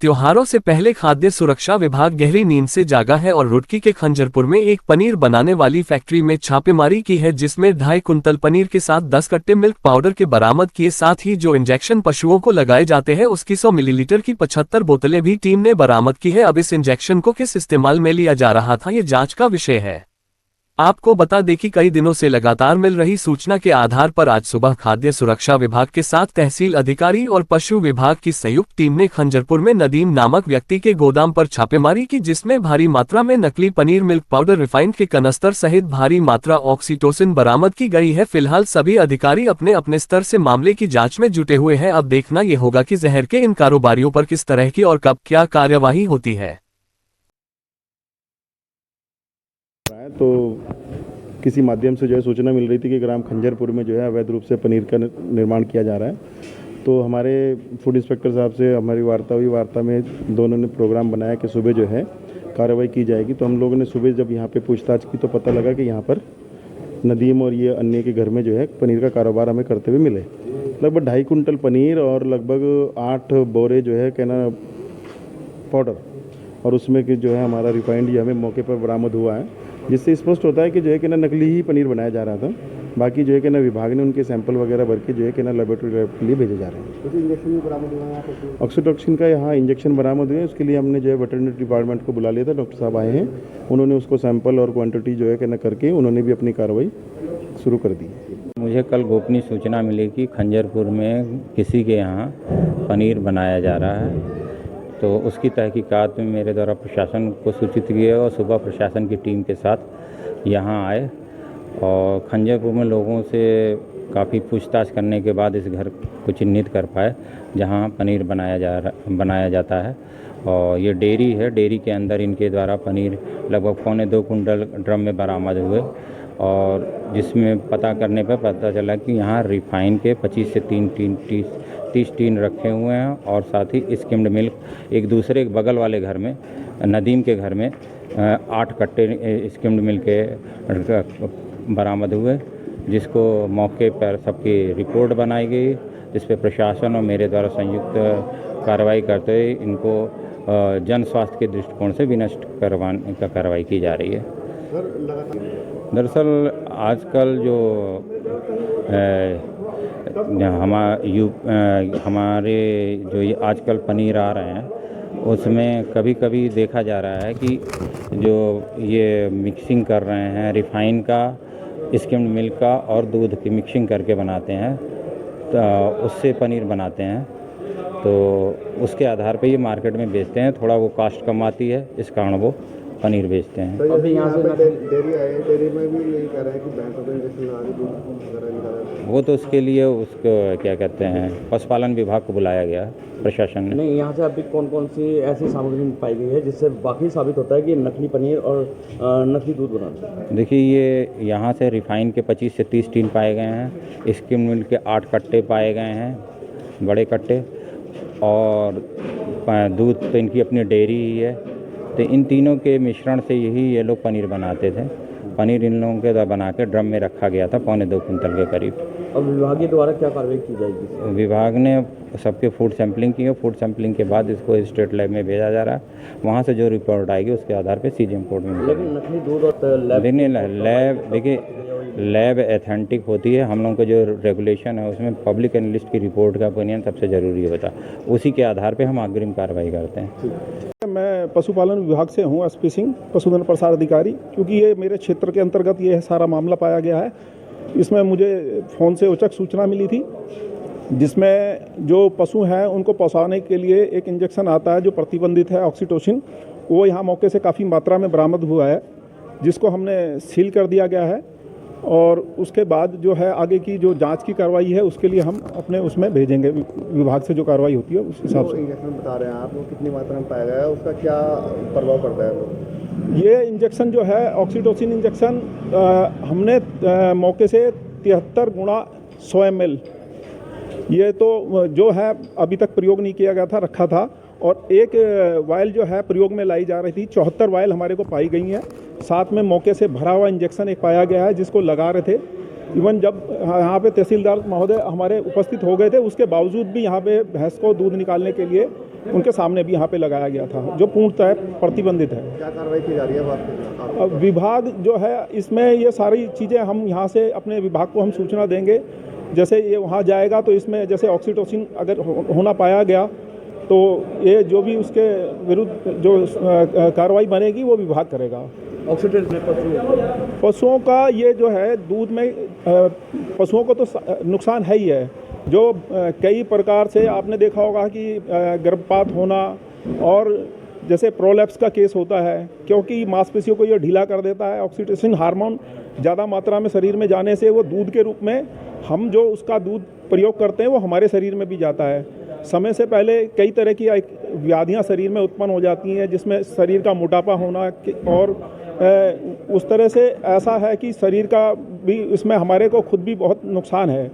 त्योहारों से पहले खाद्य सुरक्षा विभाग गहरी नींद से जागा है और रुड़की के खंजरपुर में एक पनीर बनाने वाली फैक्ट्री में छापेमारी की है, जिसमें 2.5 कुंतल पनीर के साथ 10 कट्टे मिल्क पाउडर के बरामद किए। साथ ही जो इंजेक्शन पशुओं को लगाए जाते हैं उसकी 100 मिलीलीटर की 75 बोतलें भी टीम ने बरामद की है। अब इस इंजेक्शन को किस इस्तेमाल में लिया जा रहा था, ये जांच का विषय है। आपको बता दें कि कई दिनों से लगातार मिल रही सूचना के आधार पर आज सुबह खाद्य सुरक्षा विभाग के साथ तहसील अधिकारी और पशु विभाग की संयुक्त टीम ने खंजरपुर में नदीम नामक व्यक्ति के गोदाम पर छापेमारी की, जिसमें भारी मात्रा में नकली पनीर, मिल्क पाउडर, रिफाइंड के कनस्तर सहित भारी मात्रा ऑक्सीटोसिन बरामद की गई है। फिलहाल सभी अधिकारी अपने अपने स्तर से मामले की जाँच में जुटे हुए हैं। अब देखना ये होगा कि जहर के इन कारोबारियों पर किस तरह की और कब क्या कार्यवाही होती है। तो किसी माध्यम से जो है सूचना मिल रही थी कि ग्राम खंजरपुर में जो है अवैध रूप से पनीर का निर्माण किया जा रहा है। तो हमारे फूड इंस्पेक्टर साहब से हमारी वार्ता हुई। वार्ता में दोनों ने प्रोग्राम बनाया कि सुबह जो है कार्रवाई की जाएगी। तो हम लोगों ने सुबह जब यहाँ पे पूछताछ की तो पता लगा कि यहाँ पर नदीम और ये अन्य के घर में जो है पनीर का कारोबार हमें करते हुए मिले। लगभग 2.5 कुंटल पनीर और लगभग 8 बोरे जो है कहना पाउडर, और उसमें कि जो है हमारा रिफाइंड ये हमें मौके पर बरामद हुआ है, जिससे स्पष्ट होता है कि जो है कि ना नकली ही पनीर बनाया जा रहा था। बाकी जो है कि ना विभाग ने उनके सैंपल वगैरह भर के जो है कि ना लेबोरेटरी लैब के लिए भेजे जा रहे हैं। कुछ इंजेक्शन भी बरामद हुआ है यहाँ पर? ऑक्सीटोसिन का यहाँ इंजेक्शन बरामद हुए हैं। उसके लिए हमने जो है वेटरनरी डिपार्टमेंट को बुला लिया था। डॉक्टर साहब आए हैं, उन्होंने उसको सैंपल और क्वान्टिटी जो है कि ना करके उन्होंने भी अपनी कार्रवाई शुरू कर दी। मुझे कल गोपनीय सूचना मिली कि खंजरपुर में किसी के यहाँ पनीर बनाया जा रहा है, तो उसकी तहकीकात में मेरे द्वारा प्रशासन को सूचित किया और सुबह प्रशासन की टीम के साथ यहाँ आए और खंजरपुर में लोगों से काफ़ी पूछताछ करने के बाद इस घर को चिन्हित कर पाए जहाँ पनीर बनाया जाता है। और ये डेयरी है, डेयरी के अंदर इनके द्वारा पनीर लगभग 2.25 कुंटल ड्रम में बरामद हुए, और जिसमें पता करने पर पता चला कि यहाँ रिफाइन के 25 से 30 टीन रखे हुए हैं, और साथ ही स्किम्ड मिल्क एक दूसरे बगल वाले घर में नदीम के घर में 8 कट्टे स्किम्ड मिल्क के बरामद हुए, जिसको मौके पर सबकी रिपोर्ट बनाई गई, जिस पर प्रशासन और मेरे द्वारा संयुक्त कार्रवाई करते हुए इनको जन स्वास्थ्य के दृष्टिकोण से विनष्ट करवाने का कार्रवाई की जा रही है। दरअसल आजकल जो हमारे जो ये आजकल पनीर आ रहे हैं उसमें कभी कभी देखा जा रहा है कि जो ये मिक्सिंग कर रहे हैं रिफाइन का, स्किम्ड मिल्क का और दूध की मिक्सिंग करके बनाते हैं, तो उससे पनीर बनाते हैं, तो उसके आधार पे ये मार्केट में बेचते हैं। थोड़ा वो कास्ट कम आती है, इस कारण वो पनीर बेचते हैं। तो अभी यहाँ से डेयरी आए, डेयरी में भी यही कह रहे हैं कि भैंसों को इंजेक्शन लगा के दूध वगैरह निकाला जाता है। वो तो उसके लिए उसको क्या कहते हैं पशुपालन विभाग को बुलाया गया प्रशासन ने। नहीं, यहाँ से अभी कौन कौन सी ऐसी सामग्री पाई गई है जिससे वाकई साबित होता है कि नकली पनीर और नकली दूध बनाते हैं? देखिए, ये यहाँ से रिफाइन के 25 से 30 टीन पाए गए हैं, स्किम मिल्क के 8 कट्टे पाए गए हैं, बड़े कट्टे, और दूध तो इनकी अपनी डेयरी ही है। तो इन तीनों के मिश्रण से यही ये लोग पनीर बनाते थे। पनीर इन लोगों के द्वारा बना के ड्रम में रखा गया था 2.25 कुंटल के करीब। और विभाग के द्वारा क्या कार्रवाई की जाएगी? विभाग ने सबके फूड सैंपलिंग की है। फूड सैंपलिंग के बाद इसको स्टेट लैब में भेजा जा रहा है, वहाँ से जो रिपोर्ट आएगी उसके आधार पर सीजीएम कोर्ट में मिलेगी। लेकिन नकली दूध और लैब देखिए, लैब एथेंटिक होती है। हम लोगों का जो रेगुलेशन है उसमें पब्लिक एनालिस्ट की रिपोर्ट का ओपिनियन सबसे ज़रूरी होता है, उसी के आधार पे हम अग्रिम कार्रवाई करते हैं। मैं पशुपालन विभाग से हूँ, एसपी सिंह, पशुधन प्रसार अधिकारी। क्योंकि ये मेरे क्षेत्र के अंतर्गत ये सारा मामला पाया गया है, इसमें मुझे फ़ोन से औचक सूचना मिली थी, जिसमें जो पशु हैं उनको पहुँचाने के लिए एक इंजेक्शन आता है जो प्रतिबंधित है, ऑक्सीटोसिन। वो यहाँ मौके से काफ़ी मात्रा में बरामद हुआ है, जिसको हमने सील कर दिया गया है, और उसके बाद जो है आगे की जो जांच की कार्रवाई है उसके लिए हम अपने उसमें भेजेंगे। विभाग से जो कार्रवाई होती है उस हिसाब से। इंजेक्शन बता रहे हैं आप, वो कितनी मात्रा में पाया गया है, उसका क्या प्रभाव पड़ता है? ये इंजेक्शन जो है ऑक्सीटोसिन इंजेक्शन हमने मौके से 73 गुणा 100 ml, ये तो जो है अभी तक प्रयोग नहीं किया गया था, रखा था। और एक वायल जो है प्रयोग में लाई जा रही थी, 74 वायल हमारे को पाई गई हैं। साथ में मौके से भरा हुआ इंजेक्शन एक पाया गया है जिसको लगा रहे थे। इवन जब यहाँ पे तहसीलदार महोदय हमारे उपस्थित हो गए थे, उसके बावजूद भी यहाँ पे भैंस को दूध निकालने के लिए उनके सामने भी यहाँ पे लगाया गया था, जो पूर्णतः प्रतिबंधित है। क्या कार्रवाई की जा रही है अब आपके अब विभाग जो है इसमें ये सारी चीज़ें हम यहाँ से अपने विभाग को हम सूचना देंगे। जैसे ये वहाँ जाएगा तो इसमें जैसे ऑक्सीटोसिन अगर होना पाया गया तो ये जो भी उसके विरुद्ध जो कार्रवाई बनेगी वो विभाग करेगा। पशुओं का ये जो है दूध में पशुओं को तो नुकसान है ही है, जो कई प्रकार से आपने देखा होगा कि गर्भपात होना और जैसे प्रोलैप्स का केस होता है, क्योंकि मांसपेशियों को ये ढीला कर देता है। ऑक्सीटोसिन हार्मोन ज़्यादा मात्रा में शरीर में जाने से वो दूध के रूप में हम जो उसका दूध प्रयोग करते हैं वो हमारे शरीर में भी जाता है। समय से पहले कई तरह की व्याधियां शरीर में उत्पन्न हो जाती हैं, जिसमें शरीर का मोटापा होना और उस तरह से ऐसा है कि शरीर का भी इसमें हमारे को खुद भी बहुत नुकसान है।